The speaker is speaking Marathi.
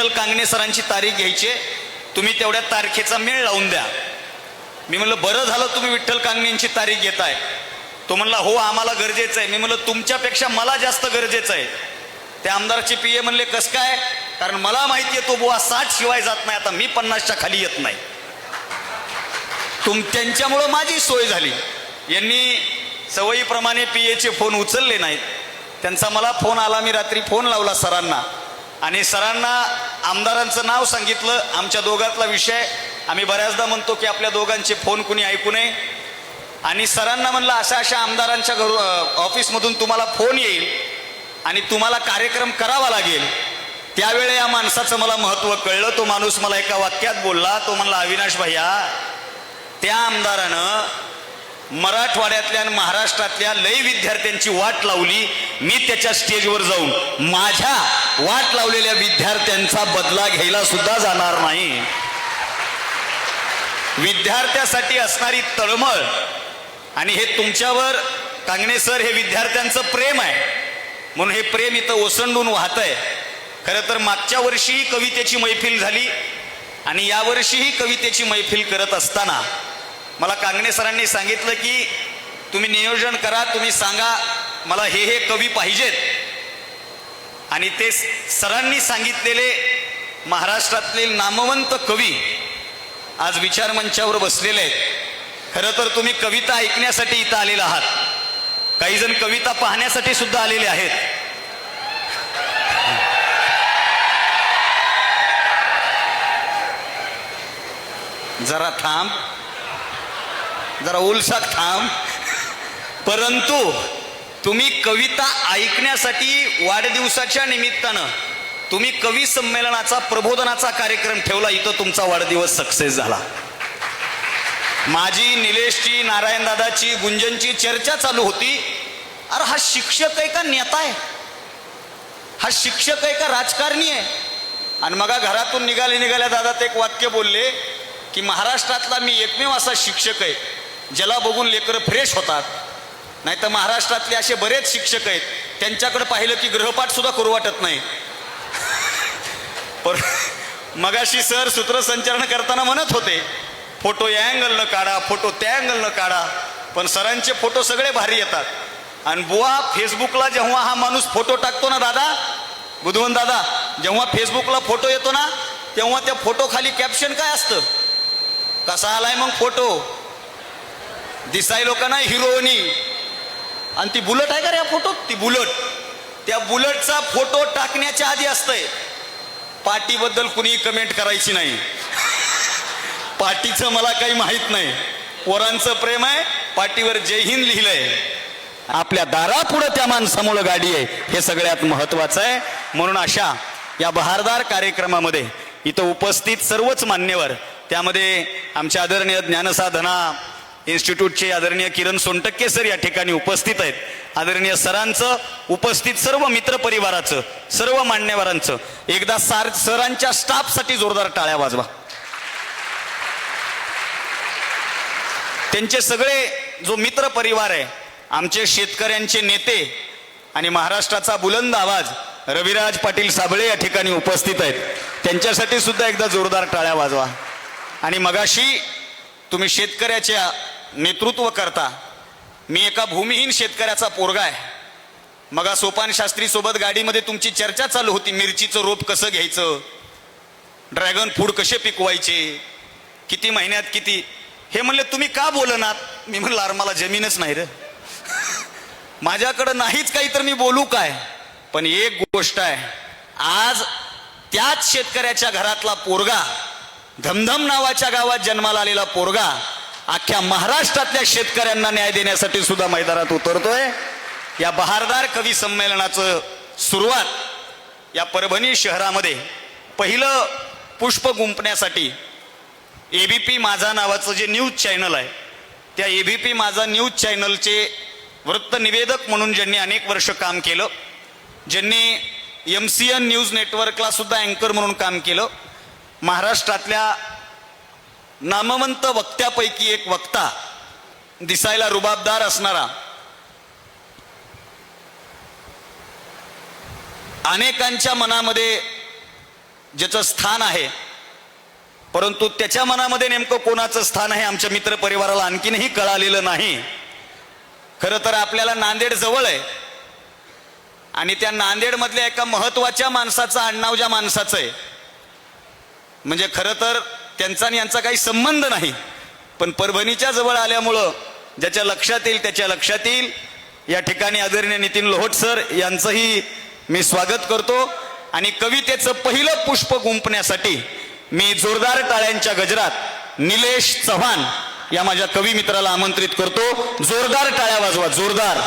विठ्ठल कांगणे सरांची तारीख घ्यायची, तुम्ही तेवढ्या तारखेचा मेळ लावून द्या. मी म्हणलं बरं झालं तुम्ही विठ्ठल कांगणेंची तारीख घेताय. तो म्हणला हो आम्हाला गरजेचं आहे. मी म्हणलं तुमच्यापेक्षा मला जास्त गरजेचं आहे. त्या आमदारचे पीए म्हणले कस काय, कारण मला माहिती आहे तो बुवा 60 शिवाय जात नाही, आता मी 50च्या खाली येत नाही. त्यांच्यामुळं माझी सोय झाली. यांनी सवयीप्रमाणे पीएचे फोन उचलले नाहीत. त्यांचा मला फोन आला, मी रात्री फोन लावला सरांना आणि सरांना आमदारांचं नाव सांगितलं. आमच्या दोघातला विषय, आम्ही बऱ्याचदा म्हणतो की आपल्या दोघांचे फोन कुणी ऐकू नये. आणि सरांना म्हणलं अशा अशा आमदारांच्या ऑफिसमधून तुम्हाला फोन येईल आणि तुम्हाला कार्यक्रम करावा लागेल. त्यावेळी या माणसाचं मला महत्त्व कळलं. तो माणूस मला एका वाक्यात बोलला. तो म्हणला अविनाश भैया, त्या आमदारानं मराठवाड्यातल्या आणि महाराष्ट्रातल्या लई विद्यार्थ्यांची वाट लावली. मी त्याच्या स्टेजवर जाऊन माझ्या वाट लावलेल्या विद्यार्थ्यांचा बदला घ्यायला सुद्धा जाणार नाही. विद्यार्थ्यासाठी असणारी तळमळ आणि हे तुमच्यावर कांगणे सर हे विद्यार्थ्यांचं प्रेम आहे, म्हणून हे प्रेम इथं ओसंडून वाहतंय. खरं तर मागच्या वर्षीही कवितेची मैफिल झाली आणि यावर्षीही कवितेची मैफिल करत असताना मला कांगणे सरांनी सांगितलं की तुम्ही नियोजन करा, तुम्ही सांगा मला हे हे कवी पाहिजेत. आणि ते सरांनी सांगितलेले महाराष्ट्रातले नामवंत कवी आज विचारमंचावर बसलेले आहेत. खरं तर तुम्ही कविता ऐकण्यासाठी इथं आलेला आहात, काही जण कविता पाहण्यासाठी सुद्धा आलेले आहेत. जरा थांब, जरा उलसाक थांब. परंतु तुम्ही कविता ऐकण्यासाठी वाढदिवसाच्या निमित्तानं तुम्ही कवी संमेलनाचा प्रबोधनाचा कार्यक्रम ठेवला. इथं तुमचा वाढदिवस सक्सेस झाला. माझी, निलेशची, नारायणदादाची, गुंजनची चर्चा चालू होती. अरे हा शिक्षक आहे का नेता आहे, हा शिक्षक आहे का राजकारणी आहे. आणि मग घरातून निघाल्या दादा एक वाक्य बोलले की महाराष्ट्रातला मी एकमेव असा शिक्षक आहे ज्याला बघून लेकरं फ्रेश होतात. नाही तर महाराष्ट्रातले असे बरेच शिक्षक आहेत, त्यांच्याकडे पाहिलं की गृहपाठ सुद्धा करू वाटत नाही. पण मगाशी सर सूत्रसंचालन करताना म्हणत होते फोटो या अँगलनं काढा, फोटो त्या अँगलनं काढा, पण सरांचे फोटो सगळे भारी येतात. आणि बुवा फेसबुकला जेव्हा हा माणूस फोटो टाकतो ना दादा, बुधवंत दादा, जेव्हा फेसबुकला फोटो येतो ना तेव्हा त्या फोटो खाली कॅप्शन काय असतं, कसा आलाय मग फोटो, दिसाय लोकांना हिरोनी. आणि ती बुलट आहे का रे या फोटोत, ती बुलट, त्या बुलटचा फोटो टाकण्याच्या आधी असतंय पार्टीबद्दल कुणी कमेंट करायची नाही. पार्टीचं मला काही माहित नाही, पोरांचं प्रेम आहे, पार्टीवर जय हिंद लिहिलंय. आपल्या दारापुढं त्या माणसामुळं गाडी आहे, हे सगळ्यात महत्वाचं आहे. म्हणून अशा या बहारदार कार्यक्रमामध्ये इथं उपस्थित सर्वच मान्यवर, त्यामध्ये आमच्या आदरणीय ज्ञानसाधना इन्स्टिट्यूटचे आदरणीय किरण सोनटक्के सर या ठिकाणी उपस्थित आहेत. आदरणीय सरांचं, उपस्थित सर्व मित्र परिवाराचं, सर्व मान्यवरांचं एकदा सरांच्या स्टाफसाठी जोरदार टाळ्या वाजवा. त्यांचे सगळे जो मित्र परिवार आहे, आमचे शेतकऱ्यांचे नेते आणि महाराष्ट्राचा बुलंद आवाज रविराज पाटील साबळे या ठिकाणी उपस्थित आहेत, त्यांच्यासाठी सुद्धा एकदा जोरदार टाळ्या वाजवा. आणि मगाशी तुम्ही शेतकऱ्याच्या नेतृत्व करता, मी एका भूमिहीन शेतकऱ्याचा पोरगा आहे. मगा सोपान शास्त्री सोबत गाडीमध्ये तुमची चर्चा चालू होती, मिरचीचं रोप कसं घ्यायचं, ड्रॅगन फ्रूट कसे पिकवायचे, किती महिन्यात किती. हे म्हणले तुम्ही का बोलनात. मी म्हणलं अरे मला जमीनच नाही रे, माझ्याकडं नाहीच काही, तर मी बोलू काय. पण एक गोष्ट आहे, आज त्याच शेतकऱ्याच्या घरातला पोरगा, धमधम नावाच्या गावात जन्माला आलेला पोरगा, अख्ख्या महाराष्ट्रातल्या शेतकऱ्यांना न्याय देण्यासाठी सुद्धा मैदानात उतरतोय. या बहारदार कवी संमेलनाचं सुरुवात या परभणी शहरामध्ये पहिलं पुष्प गुंफण्यासाठी एबीपी माझा नावाचं जे न्यूज चॅनल आहे, त्या एबीपी माझा न्यूज चॅनलचे वृत्त निवेदक म्हणून ज्यांनी अनेक वर्ष काम केलं, ज्यांनी MCN न्यूज नेटवर्कला सुद्धा अँकर म्हणून काम केलं, महाराष्ट्रातल्या नामवंत वक्त्यापैकी एक वक्ता, दिसायला रुबाबदार असणारा, अनेकांच्या मनामध्ये ज्याचं स्थान आहे, परंतु त्याच्या मनामध्ये नेमकं कोणाचं स्थान आहे आमच्या मित्र परिवाराला आणखीनही कळालेलं नाही. खरं तर आपल्याला नांदेड जवळ आहे आणि त्या नांदेडमधल्या एका महत्वाच्या माणसाचं आडनाव ज्या माणसाचं आहे, म्हणजे खरं तर त्यांचा आणि यांचा काही संबंध नाही, पण परभणीच्या जवळ आल्यामुळं ज्याच्या लक्षात येईल त्याच्या लक्षात येईल. या ठिकाणी आदरणीय नितीन लोहोट सर यांचंही मी स्वागत करतो आणि कवितेचं पहिलं पुष्प गुंफण्यासाठी मी जोरदार टाळ्यांच्या गजरात निलेश चव्हाण या माझ्या कवी मित्राला आमंत्रित करतो. जोरदार टाळ्या वाजवा, जोरदार.